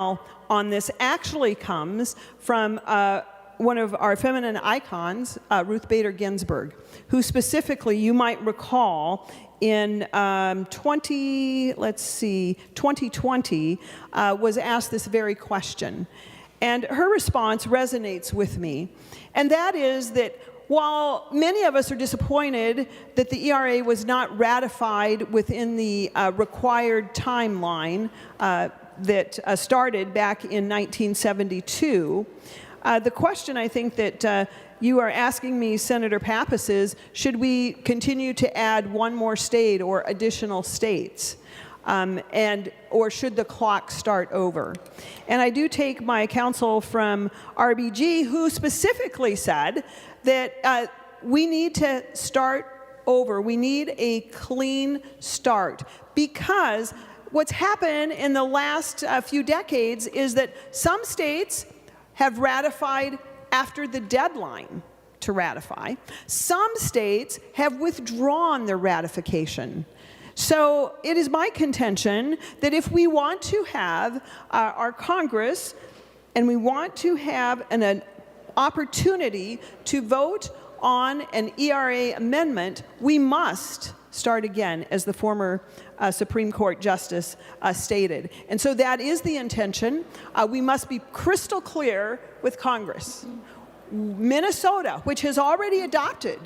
on this actually comes from one of our feminine icons, Ruth Bader Ginsburg, who specifically, you might recall, in 2020, was asked this very question. And her response resonates with me. And that is that while many of us are disappointed that the ERA was not ratified within the required timeline that started back in 1972, the question I think that you are asking me, Senator Pappas, is should we continue to add one more state or additional states? Or should the clock start over? And I do take my counsel from RBG, who specifically said that we need to start over. We need a clean start, because what's happened in the last few decades is that some states have ratified after the deadline to ratify. Some states have withdrawn their ratification. So it is my contention that if we want to have our Congress and we want to have an opportunity to vote on an ERA amendment, we must start again, as the former Supreme Court Justice stated. And so that is the intention. We must be crystal clear with Congress. Minnesota, which has already adopted,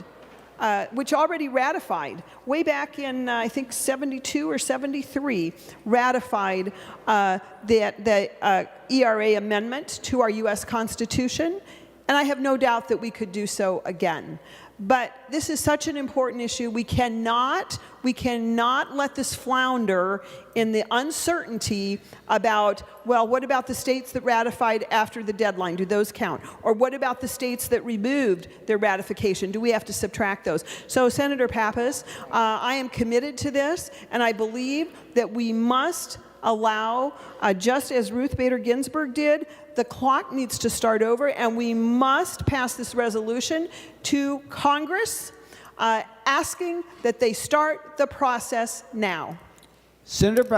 which already ratified, way back in, I think, 72 or 73, ratified the ERA amendment to our U.S. Constitution, and I have no doubt that we could do so again. But this is such an important issue. We cannot let this flounder in the uncertainty about, well, what about the states that ratified after the deadline? Do those count? Or what about the states that removed their ratification? Do we have to subtract those? So, Senator Pappas, I am committed to this, and I believe that we must allow, just as Ruth Bader Ginsburg did, the clock needs to start over, and we must pass this resolution to Congress asking that they start the process now. Senator